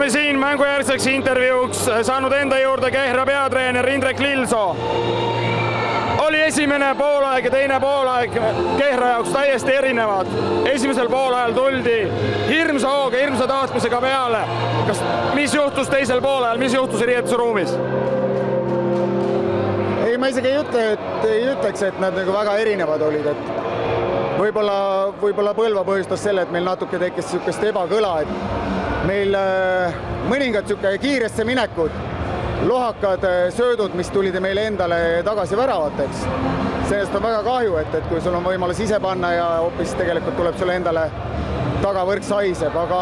oli siin mängujärgseks intervjuuks saanud enda juurde Kehra peatreener Indrek Lillsoo. Oli esimene poolaeg ja teine poolaeg Kehra jaoks täiesti erinevad. Esimesel poolajal tuldi hirmsa hooga, hirmsa tahtmisega peale. Mis juhtus teisel poolajal, mis juhtus riietusruumis? Ei, ma isegi ei ütleks, et nad nagu väga erinevad olid. Et võib-olla Põlva põhjustas selle, et meil natuke tekkis niisugust ebakõla, et meil mõningad kiiresse minekud, lohakad söödud, mis tulid meile endale tagasi väravateks. Sellest on väga kahju, et kui sul on võimalus ise panna ja hoopis tegelikult tuleb sulle endale tagavõrk saiseb, aga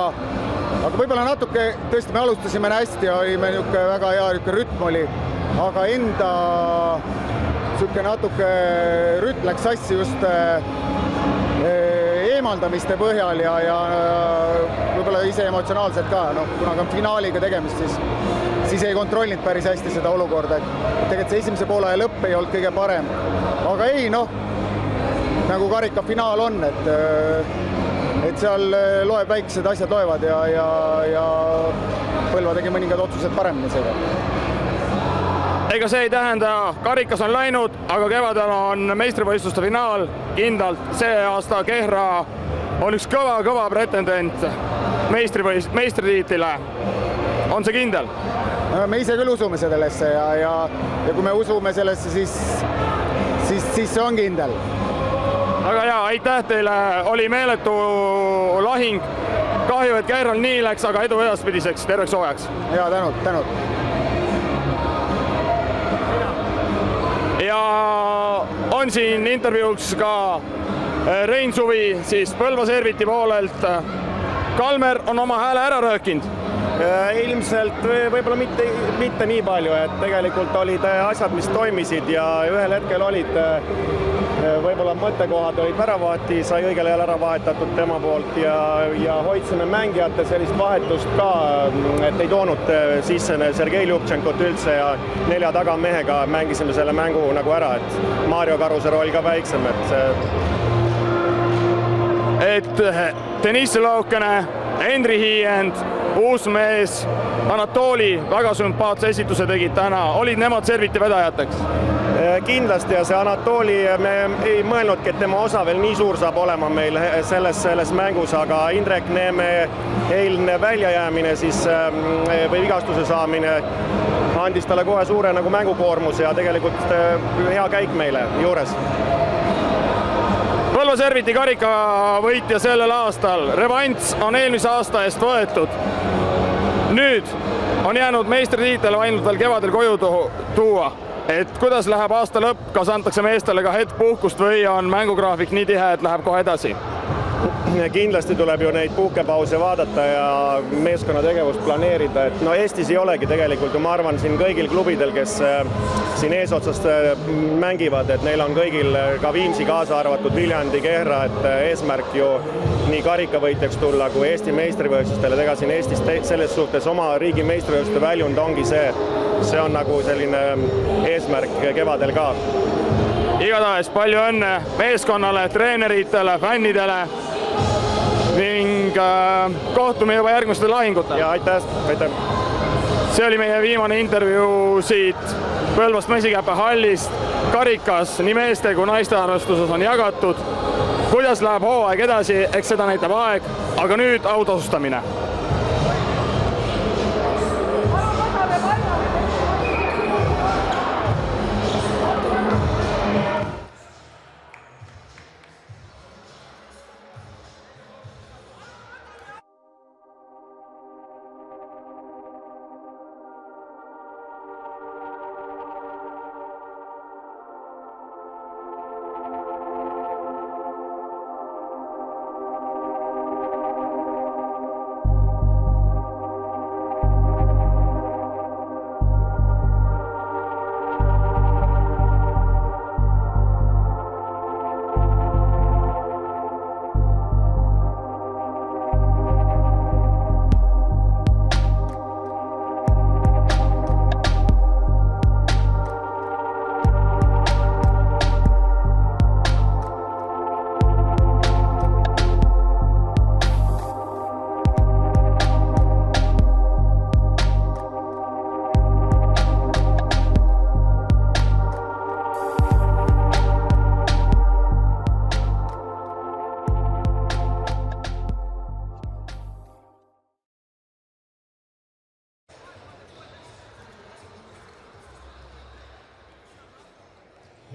võib-olla natuke, tõesti me alustasime hästi ja olime väga hea rütm oli, aga enda natuke rütm läks sassi just eemaldamiste põhjal ja võib-olla ise emotsionaalselt ka, kuna on finaaliga tegemist, siis ei kontrollinud päris hästi seda olukorda, et tegelikult see esimese poolaja lõpp ei olnud kõige parem. Aga ei, nagu karika finaal on, et seal loeb väiksed asjad loevad ja Põlva tegi mõningad otsused paremini seega. Ega see ei tähenda, karikas on läinud, aga kevadel on meistrivõistluste finaal kindlalt. See aasta Kehra on üks kõva pretendent meistritiitlile. On see kindel? Me ise küll usume sellesse ja kui me usume sellesse, siis see on kindel. Aga jaa, aitäh teile, oli meeletu lahing. Kahju, et Kehral nii läks, aga edu edaspidiseks, terveks hooajaks. Jaa, tänud. Ja on siin intervjuuks ka Rein Suvi siis Põlva Serviti poolelt. Kalmer on oma hääle ära röökinud. Ilmselt võib-olla mitte nii palju, et tegelikult olid asjad, mis toimisid ja ühel hetkel olid võib-olla mõttekohad olid väravahti, sai õigel ajal ära vahetatud tema poolt ja hoidsime mängijate sellist vahetust ka, et ei toonud sisse Sergei Ljubtšenkot üldse ja 4 tagamehega mängisime selle mängu nagu ära, et Mario Karuse roll ka väiksem, et Deniss Laukene, Henri Hiiend, uus mees, Anatoli väga sümpaatse esituse tegid täna, olid nemad Serviti vedajateks? Kindlasti ja see Anatoli, me ei mõelnudki, et tema osa veel nii suur saab olema meil selles mängus, aga Indrek Neeme eilne väljajäämine või vigastuse saamine andis talle kohe suure nagu mängukoormuse ja tegelikult hea käik meile juures. Põlva Serviti karika võitja sellel aastal, revanss on eelmise aasta eest võetud. Nüüd on jäänud meistritiitel ainult veel kevadel koju tuua. Et kuidas läheb aasta lõpp, kas antakse meestele ka hetk puhkust või on mängugraafik nii tihe, et läheb kohe edasi? Kindlasti tuleb ju neid puhkepause vaadata ja meeskonna tegevust planeerida, et Eestis ei olegi tegelikult ju ma arvan siin kõigil klubidel, kes siin eesotsast mängivad, et neil on kõigil ka Viimsi kaasa arvatud Viljandi, Kehra, et eesmärk ju nii karikavõitjaks tulla kui Eesti meistrivõistlustele, ega siin Eestis selles suhtes oma riigi meistrivõistluste väljund ongi see on nagu selline eesmärk kevadel ka. Igatahes palju õnne meeskonnale, treeneritele, fännidele ning kohtume juba järgmistel lahingutel. Ja aitäh. See oli meie viimane intervjuu siit Põlvast Mesikäppe hallist. Karikas nii meeste kui naiste arvestuses on jagatud. Kuidas läheb hooaeg edasi, eks seda näitab aeg, aga nüüd autosustamine.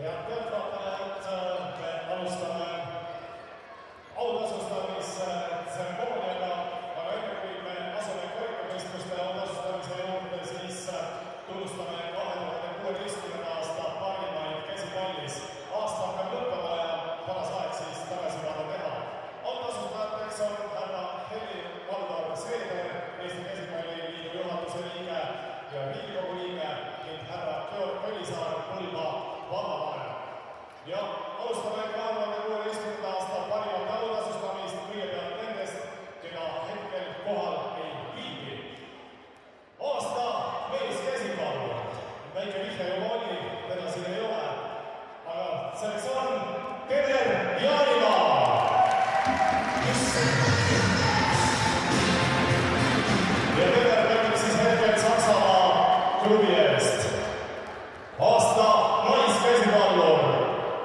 Head pealtvaatajad, me alustame autasustamistserimooniaga, aga enne kui me asume korrikavõistluste autasustamise juurde, siis tunnustame 2016. aasta parimaid käsipallis. Aasta hakkab lõppema ja paras aeg siis tagasivaade teha. Autasustajateks on härra Helir-Valdor Seeder, Eesti Käsipalliliidu juhatuse liige ja Riigikogu liige ning härra Georg Kõlisaar, Põlva vallavanem. Ja alustame 2016. aasta parimate autasustamist kõigepealt nendest, keda hetkel kohal ei viibi. Aasta meeskäsipallur. Väike vihje juba oli, teda siin ei ole. Aga selleks on Teder Jaanimaa. Ja Teder mängib siis hetkel Saksamaa klubi eest. Aasta naiskäsipallur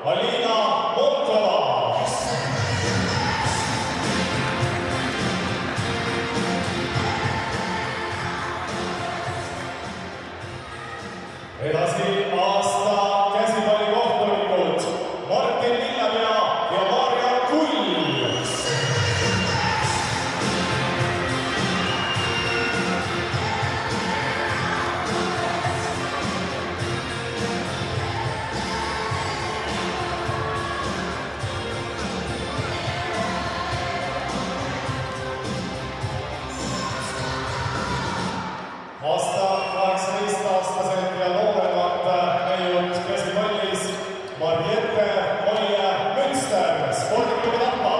Alina Monkova. Edasi aasta käsipallikohtunikud Martin Lillepea ja Maarja Kull. Aasta 18-aastased ja nooremad näinud käsipallis Mariette Olle Münster, spordiklubi Tappa.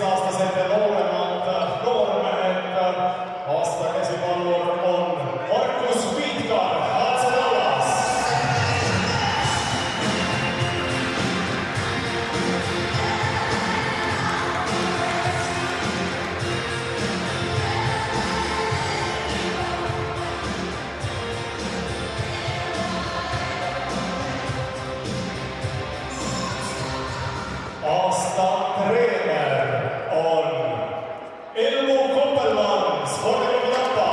Aastased ja nooremad noormehed. Aasta käsipallur on Markus Piitkar, Haapsalu. Aasta treener on Elmo Koppelmann, spordiklubi Tappa.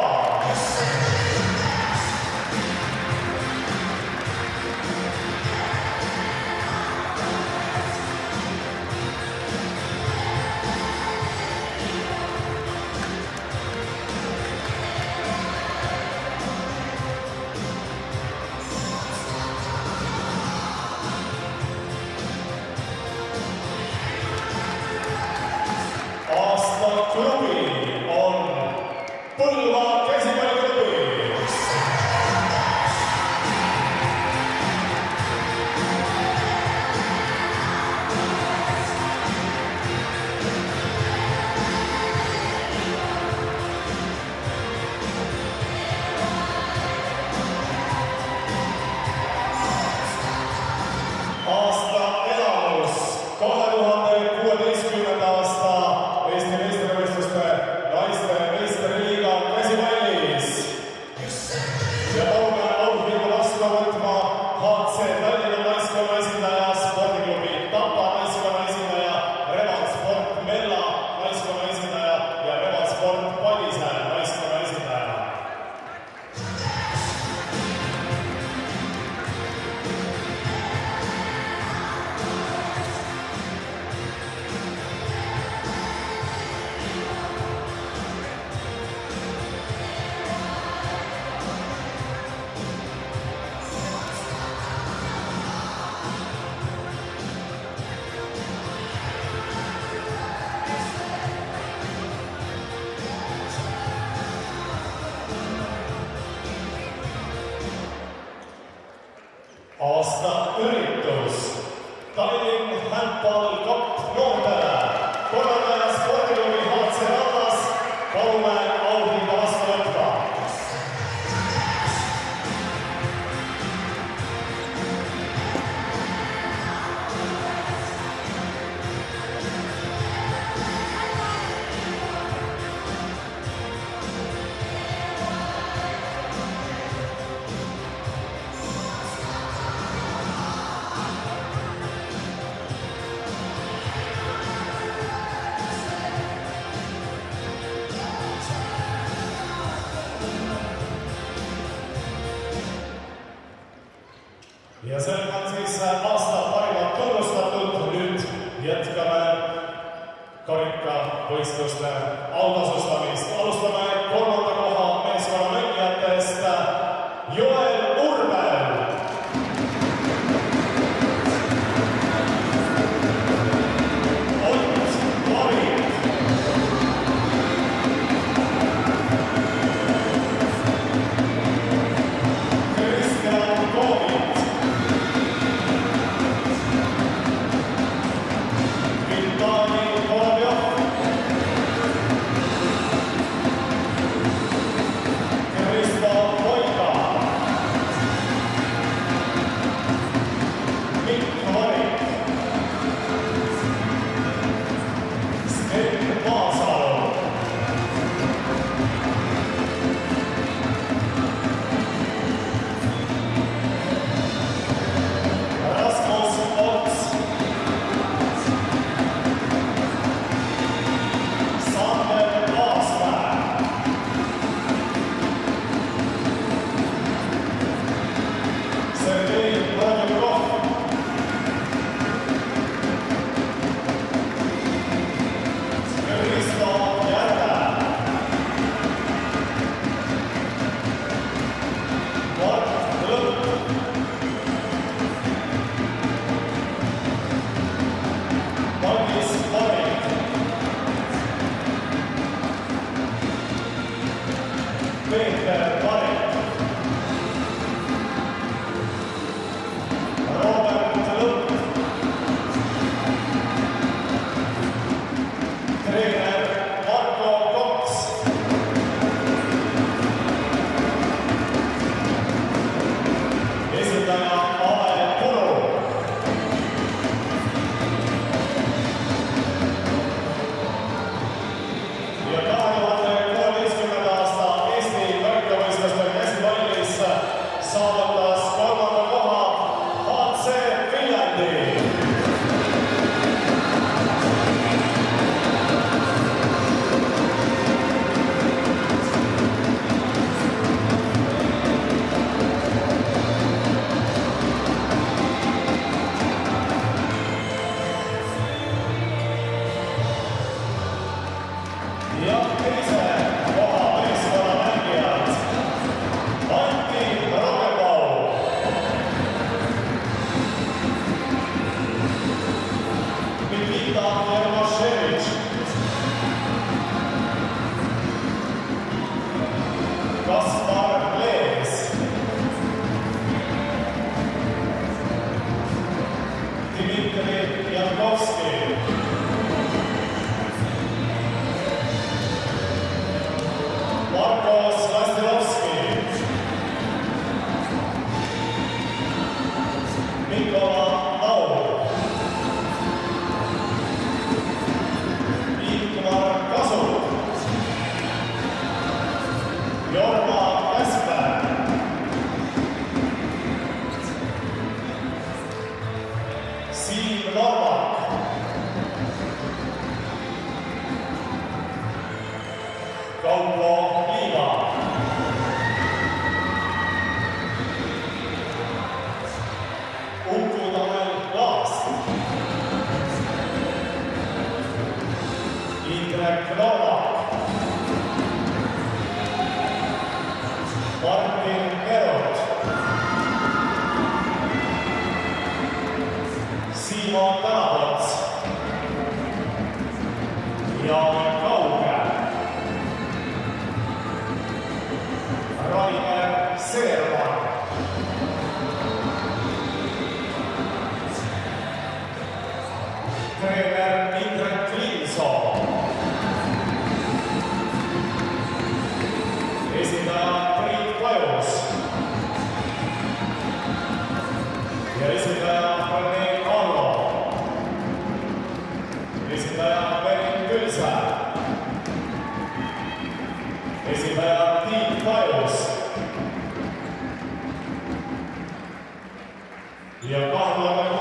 võistluste autasustamist. Alustame 3. koha meeskonna mängijatest. Joel Urbel. Ott Varit. Kristjan Koovit. Vitali Volovjov. Kristo Voika. Mikk Varik. Sten Vaasalu. Rasmus Ots. Sander Aasmäe. Sergei Vladimирov. Risto Järve. Mart Lõpp. Magnus Varik. Peeter Varik. Robert Lõpp. Treener Marko Koks. Esindaja Ae Puru. Ja 2016. aasta Eesti kõrgvõistluste käsipallis saavutas 3. koha HC Viljandi. Ja teise koha meeskonna mängijad Anti Rogebau, Nikita Jermašević, Kaspar Lees, Dmitri Jankovski, Marko Slastilovski, Mikola Laul, Ingmar Kasut, Jorma Käsper, Siim Normak, Kaupo Liiva, Uku Tanel Laast, Indrek Novak, Martin Kerot, Siimon Tänapots, Jaan Kauge, Rainer Seerman, treener Indrek Linsoo, esindaja Priit Pajus ja esindaja Rene Kallo, esindaja Berin Külse, esindaja Tiit Pajus ja 2016.